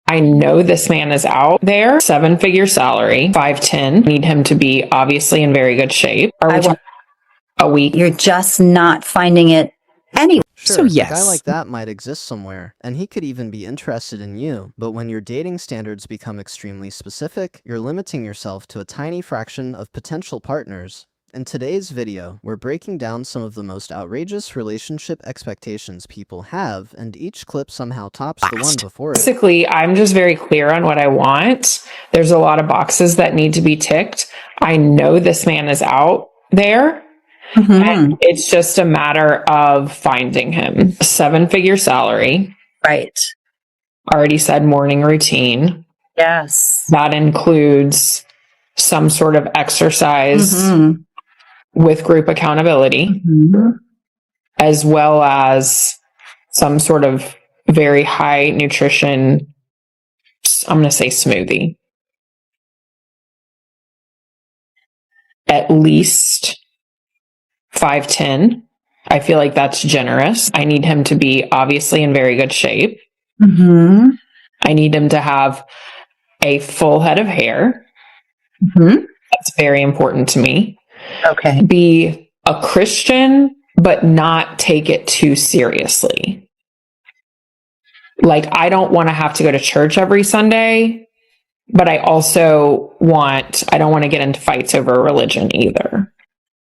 I know this man is out there, 7-figure salary, 5'10", need him to be obviously in very good shape. A week. You're just not finding it anywhere. Sure, So yes. a guy like that might exist somewhere, and he could even be interested in you, but when your dating standards become extremely specific, you're limiting yourself to a tiny fraction of potential partners. In today's video, we're breaking down some of the most outrageous relationship expectations people have, and each clip somehow tops the one before it. Basically, I'm just very clear on what I want. There's a lot of boxes that need to be ticked. I know this man is out there. And it's just a matter of finding him. 7-figure salary. Right. Already said morning routine. Yes. That includes some sort of exercise with group accountability, as well as some sort of very high nutrition, I'm going to say smoothie. At least 5'10". I feel like that's generous. I need him to be obviously in very good shape. I need him to have a full head of hair. That's very important to me. Okay. Be a Christian, but not take it too seriously. Like, I don't want to have to go to church every Sunday, but I don't want to get into fights over religion either.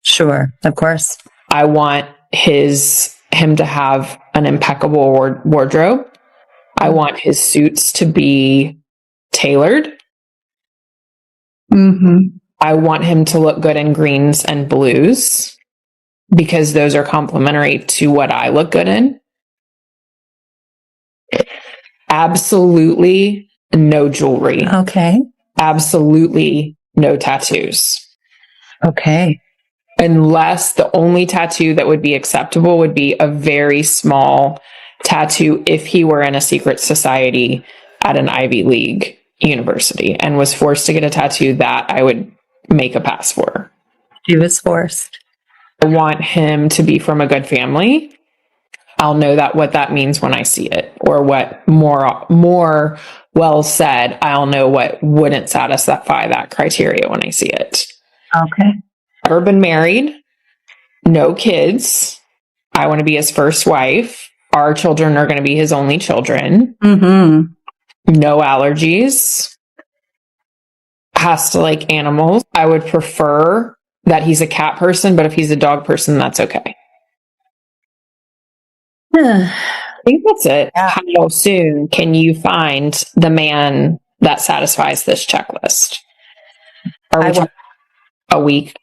Sure, of course. I want him to have an impeccable wardrobe. I want his suits to be tailored. I want him to look good in greens and blues because those are complementary to what I look good in. Absolutely no jewelry. Okay. Absolutely no tattoos. Okay. Unless the only tattoo that would be acceptable would be a very small tattoo if he were in a secret society at an Ivy League university and was forced to get a tattoo, that I would make a pass for. He was forced. I want him to be from a good family. I'll know what that means when I see it, or what more well said, I'll know what wouldn't satisfy that criteria when I see it. Okay. Never been married, no kids. I want to be his first wife. Our children are going to be his only children. No allergies. Has to like animals. I would prefer that he's a cat person, but if he's a dog person, that's okay. I think that's it. Yeah. How soon can you find the man that satisfies this checklist? A week.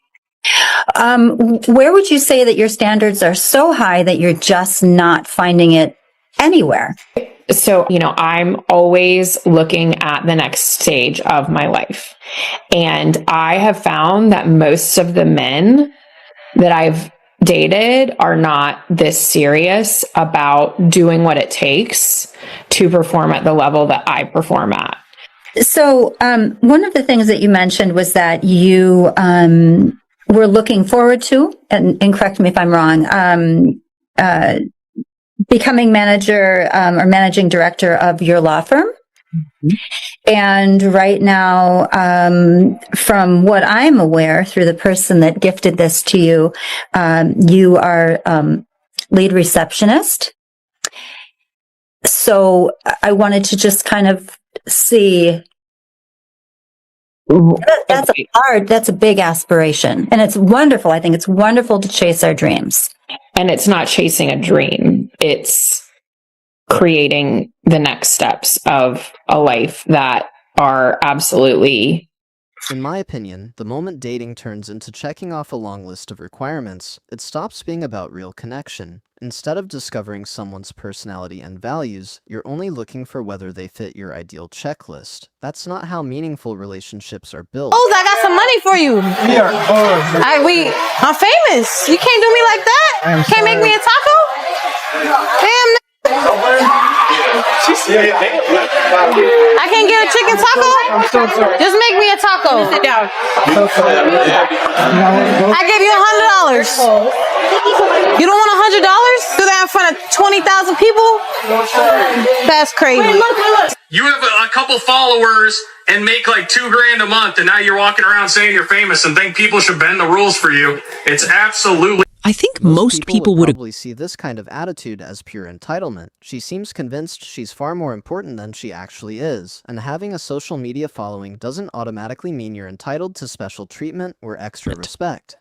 Where would you say that your standards are so high that you're just not finding it anywhere? So, I'm always looking at the next stage of my life. And I have found that most of the men that I've dated are not this serious about doing what it takes to perform at the level that I perform at. So, one of the things that you mentioned was that you were looking forward to, and correct me if I'm wrong, becoming manager or managing director of your law firm. And right now, from what I'm aware through the person that gifted this to you, you are lead receptionist. So I wanted to just kind of see. That's a big aspiration, and it's wonderful. I think it's wonderful to chase our dreams. And it's not chasing a dream. It's creating the next steps of a life that are absolutely... In my opinion, the moment dating turns into checking off a long list of requirements, it stops being about real connection. Instead of discovering someone's personality and values, you're only looking for whether they fit your ideal checklist. That's not how meaningful relationships are built. Oh, I got some money for you. I'm famous. You can't do me like that. Can't make me a taco? Damn. I can't get a chicken taco? I'm so sorry. Just make me a taco. Sit down. I give you $100. You don't want $100? Do that in front of 20,000 people? That's crazy. You have a couple followers and make like $2,000 a month, and now you're walking around saying you're famous and think people should bend the rules for you. It's absolutely. I think most people would probably see this kind of attitude as pure entitlement. She seems convinced she's far more important than she actually is, and having a social media following doesn't automatically mean you're entitled to special treatment or extra respect.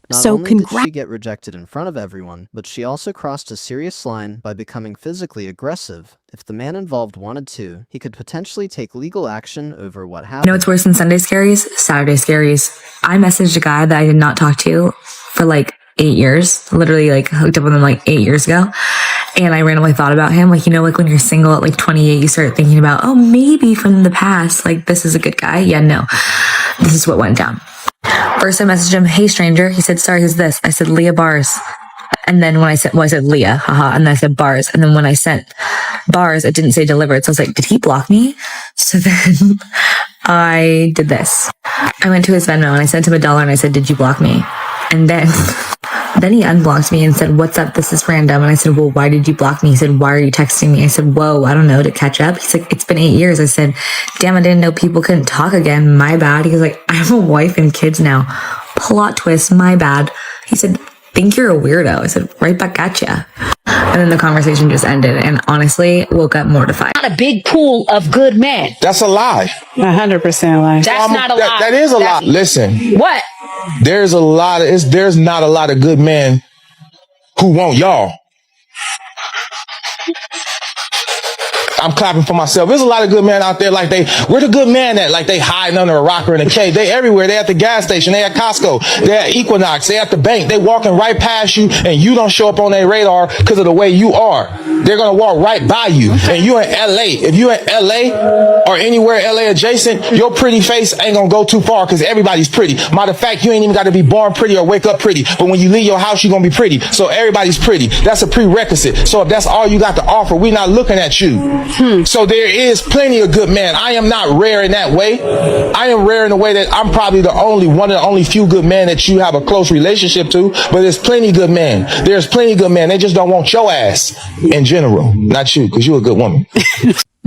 Not only did she get rejected in front of everyone, but she also crossed a serious line by becoming physically aggressive. If the man involved wanted to, he could potentially take legal action over what happened. You know what's worse than Sunday scaries? Saturday scaries. I messaged a guy that I did not talk to for like 8 years, literally like hooked up with him like 8 years ago. And I randomly thought about him. Like, you know, like when you're single at like 28, you start thinking about, oh, maybe from the past, like this is a good guy. Yeah, no, this is what went down. First I messaged him, hey stranger. He said, sorry, who's this? I said, Leah Bars. And then when I said, I said Leah, haha. And then I said Bars. And then when I sent Bars, it didn't say delivered. So I was like, did he block me? So then I did this. I went to his Venmo and I sent him $1 and I said, did you block me? And then he unblocked me and said, what's up? This is random. And I said, well, why did you block me? He said, why are you texting me? I said, whoa, I don't know, to catch up. He's like, it's been 8 years. I said, damn, I didn't know people couldn't talk again. My bad. He was like, I have a wife and kids now. Plot twist, my bad. He said, think you're a weirdo. I said, right back at ya. And then the conversation just ended. And honestly, woke up mortified. Not a big pool of good men. That's a lie. 100% lie. That's not a lie. That is a lie. Listen. What? There's not a lot of good men who want y'all. I'm clapping for myself. There's a lot of good men out there like where the good man at? Like they hiding under a rock or in a cave. They everywhere. They at the gas station. They at Costco. They at Equinox. They at the bank. They walking right past you and you don't show up on their radar because of the way you are. They're going to walk right by you. And you in LA. If you in LA or anywhere LA adjacent, your pretty face ain't going to go too far because everybody's pretty. Matter of fact, you ain't even got to be born pretty or wake up pretty. But when you leave your house, you're going to be pretty. So everybody's pretty. That's a prerequisite. So if that's all you got to offer, we're not looking at you. So there is plenty of good men. I am not rare in that way. I am rare in the way that I'm probably one of the only few good men that you have a close relationship to, but there's plenty of good men. There's plenty of good men. They just don't want your ass in general. Not you, because you're a good woman.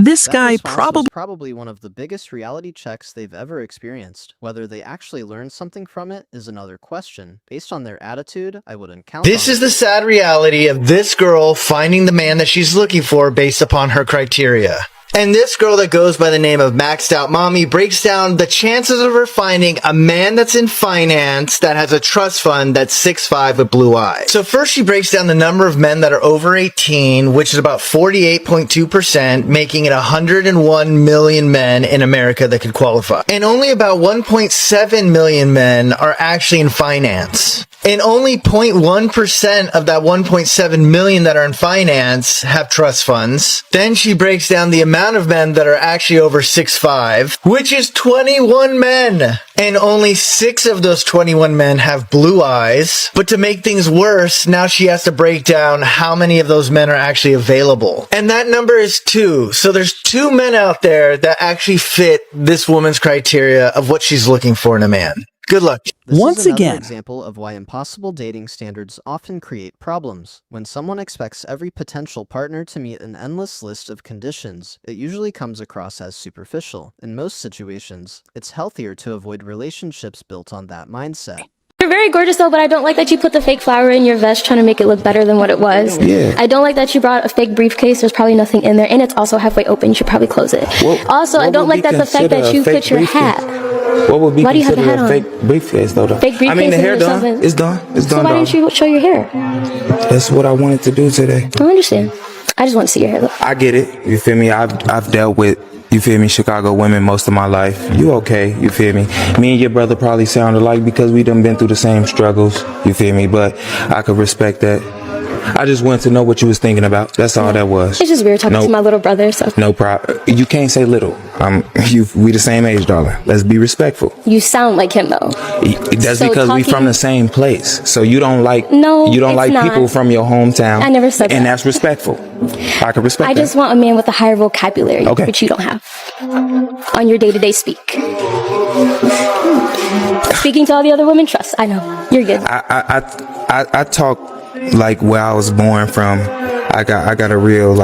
This guy probably one of the biggest reality checks they've ever experienced. Whether they actually learned something from it is another question. Based on their attitude, I wouldn't count on it. This is the sad reality of this girl finding the man that she's looking for based upon her criteria. And this girl that goes by the name of Maxed Out Mommy breaks down the chances of her finding a man that's in finance that has a trust fund that's 6'5" with blue eyes. So first she breaks down the number of men that are over 18, which is about 48.2%, making it 101 million men in America that could qualify. And only about 1.7 million men are actually in finance. And only 0.1% of that 1.7 million that are in finance have trust funds. Then she breaks down the amount of men that are actually over 6'5", which is 21 men. And only 6 of those 21 men have blue eyes. But to make things worse, now she has to break down how many of those men are actually available. And that number is 2. So there's 2 men out there that actually fit this woman's criteria of what she's looking for in a man. Good luck. Once again, example of why impossible dating standards often create problems. When someone expects every potential partner to meet an endless list of conditions, it usually comes across as superficial. In most situations, it's healthier to avoid relationships built on that mindset. You're very gorgeous though, but I don't like that you put the fake flower in your vest trying to make it look better than what it was. Yeah. I don't like that you brought a fake briefcase. There's probably nothing in there, and it's also halfway open. You should probably close it. I don't like that the fact that you put your hat. What would be Why do you have considered a hat a on? fake briefcase though? Fake briefcase. I mean, the hair or done. something. It's done. It's done. So why didn't you show your hair? That's what I wanted to do today. I don't understand. I just want to see your hair though. I get it. You feel me? I've dealt with, you feel me, Chicago women most of my life. You okay? You feel me? Me and your brother probably sound alike because we done been through the same struggles. You feel me? But I could respect that. I just wanted to know what you was thinking about. That's all that was. It's just weird talking to my little brother, so. No problem. You can't say little. We the same age, darling. Let's be respectful. You sound like him, though. That's so because we from the same place. So you don't like people from your hometown. I never said that. And that's respectful. I can respect that. I just want a man with a higher vocabulary, which you don't have on your day-to-day speak. Speaking to all the other women, trust. I know. You're good. I talk like where I was born from. I got a real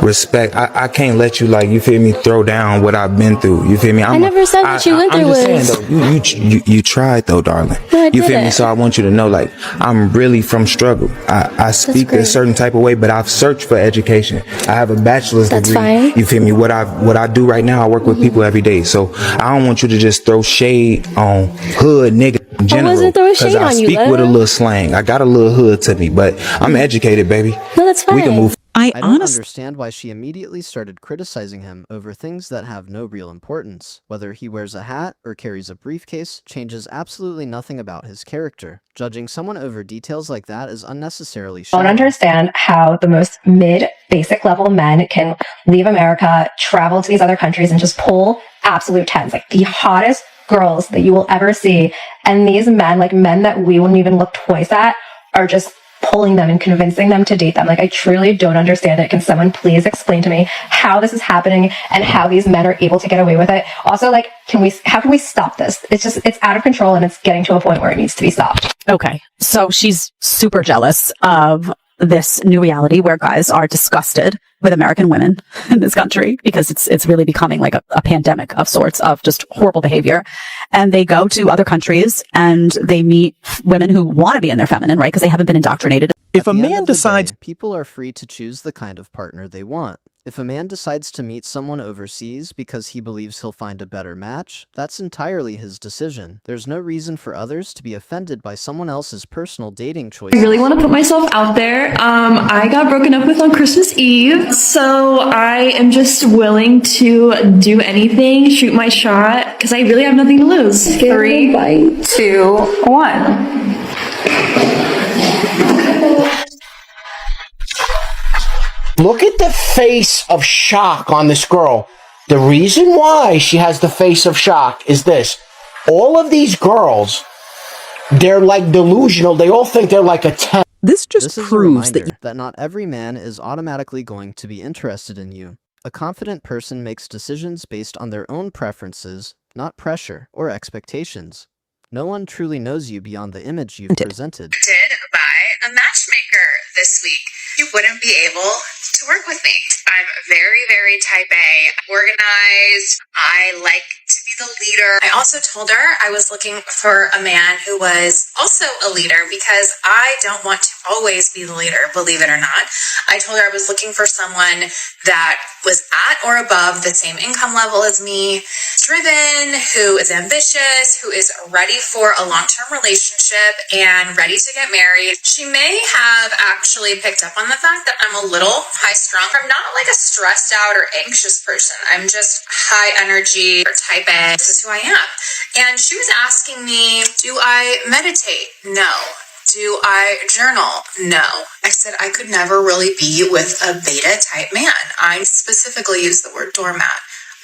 respect. I can't let you you feel me, throw down what I've been through. You feel me? I never said what you went through was. I'm just saying though, you tried though, darling. No, you feel me? So I want you to know I'm really from struggle. I speak a certain type of way, but I've searched for education. I have a bachelor's degree. Fine. You feel me? What I do right now, I work with people every day. So I don't want you to just throw shade on hood nigga in general. I wasn't throwing shade on you. I speak with a little slang. I got a little hood to me, but I'm educated, baby. No, that's fine. We can move. I don't understand why she immediately started criticizing him over things that have no real importance. Whether he wears a hat or carries a briefcase changes absolutely nothing about his character. Judging someone over details like that is unnecessarily shallow. I don't understand how the most basic level men can leave America, travel to these other countries, and just pull absolute tens, the hottest girls that you will ever see. And these men, men that we wouldn't even look twice at, are just pulling them and convincing them to date them. I truly don't understand it. Can someone please explain to me how this is happening and how these men are able to get away with it? Also, how can we stop this? It's out of control and it's getting to a point where it needs to be stopped. Okay. So she's super jealous of this new reality where guys are disgusted with American women in this country because it's really becoming a pandemic of sorts of just horrible behavior. And they go to other countries and they meet women who want to be in their feminine, right? Because they haven't been indoctrinated. If a man decides, people are free to choose the kind of partner they want. If a man decides to meet someone overseas because he believes he'll find a better match, that's entirely his decision. There's no reason for others to be offended by someone else's personal dating choices. I really want to put myself out there. I got broken up with on Christmas Eve, so I am just willing to do anything, shoot my shot, because I really have nothing to lose. 3, 2, 1. Look at the face of shock on this girl. The reason why she has the face of shock is this. All of these girls, they're delusional. They all think they're a 10. This proves that not every man is automatically going to be interested in you. A confident person makes decisions based on their own preferences, not pressure or expectations. No one truly knows you beyond the image you've presented. I did buy a matchmaker this week. You wouldn't be able to work with me. I'm very, very type A, organized. I like to be the leader. I also told her I was looking for a man who was also a leader because I don't want to always be the leader, believe it or not. I told her I was looking for someone that was at or above the same income level as me, driven, who is ambitious, who is ready for a long-term relationship and ready to get married. She may have actually picked up on the fact that I'm a little high-strung. I'm not a stressed out or anxious person. I'm just high energy or type A. This is who I am. And she was asking me, do I meditate? No. Do I journal? No. I said I could never really be with a beta type man. I specifically used the word doormat.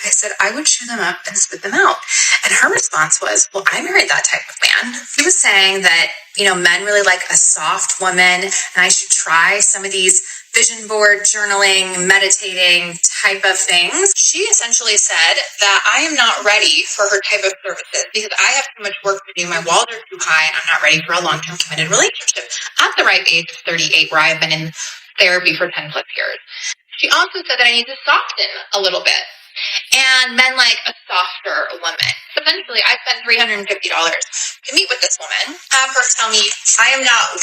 I said I would chew them up and spit them out. And her response was, well, I married that type of man. He was saying that, men really like a soft woman and I should try some of these vision board, journaling, meditating type of things. She essentially said that I am not ready for her type of services because I have too much work to do. My walls are too high and I'm not ready for a long-term committed relationship at the ripe age of 38 where I've been in therapy for 10 plus years. She also said that I need to soften a little bit. And men like a softer woman. So eventually, I spent $350 to meet with this woman, have her tell me I am not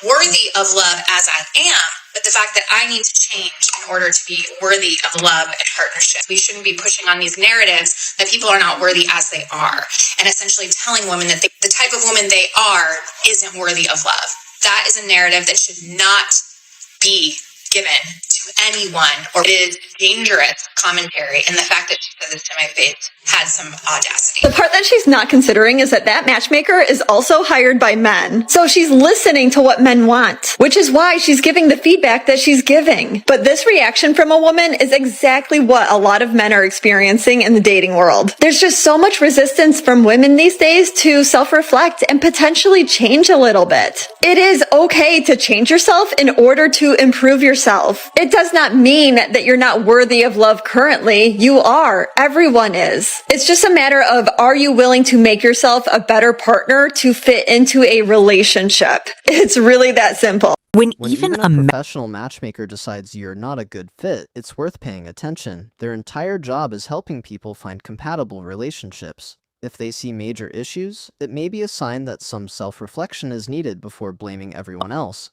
worthy of love as I am, but the fact that I need to change in order to be worthy of love and partnership. We shouldn't be pushing on these narratives that people are not worthy as they are, and essentially telling women that the type of woman they are isn't worthy of love. That is a narrative that should not be given to to anyone, or it is dangerous commentary. And the fact that she said this to my face had some audacity. The part that she's not considering is that matchmaker is also hired by men. So she's listening to what men want, which is why she's giving the feedback that she's giving. But this reaction from a woman is exactly what a lot of men are experiencing in the dating world. There's just so much resistance from women these days to self-reflect and potentially change a little bit. It is okay to change yourself in order to improve yourself. It does not mean that you're not worthy of love currently. You are. Everyone is. It's just a matter of, are you willing to make yourself a better partner to fit into a relationship? It's really that simple. When even a professional matchmaker decides you're not a good fit, it's worth paying attention. Their entire job is helping people find compatible relationships. If they see major issues, it may be a sign that some self-reflection is needed before blaming everyone else.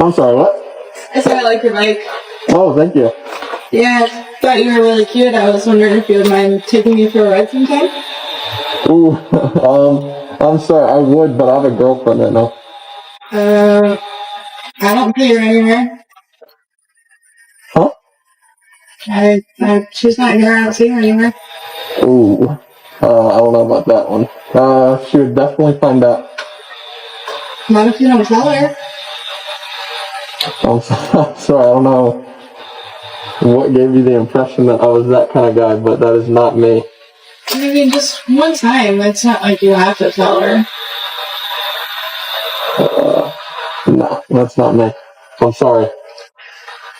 I'm sorry, what? I said I like your mic. Oh, thank you. Yeah, I thought you were really cute. I was wondering if you would mind taking me for a ride sometime. Ooh, I'm sorry, I would, but I have a girlfriend right now. I don't see her anywhere. Huh? She's not here. I don't see her anywhere. Ooh, I don't know about that one. She would definitely find out. Not if you don't tell her. I'm sorry, I don't know what gave you the impression that I was that kind of guy, but that is not me. I mean, just one time. It's not like you have to tell her. No, that's not me. I'm sorry.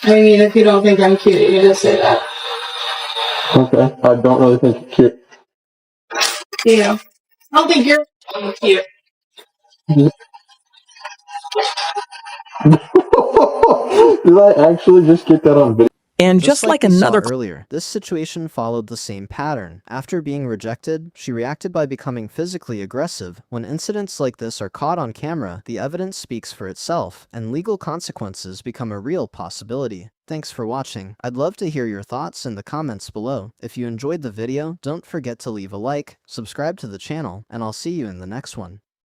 I mean, if you don't think I'm cute, you can just say that. Okay, I don't really think you're cute. Yeah. I don't think you're cute. Did I actually just get that on video? And just like we saw another earlier, this situation followed the same pattern. After being rejected, she reacted by becoming physically aggressive. When incidents like this are caught on camera, the evidence speaks for itself, and legal consequences become a real possibility. Thanks for watching. I'd love to hear your thoughts in the comments below. If you enjoyed the video, don't forget to leave a like, subscribe to the channel, and I'll see you in the next one.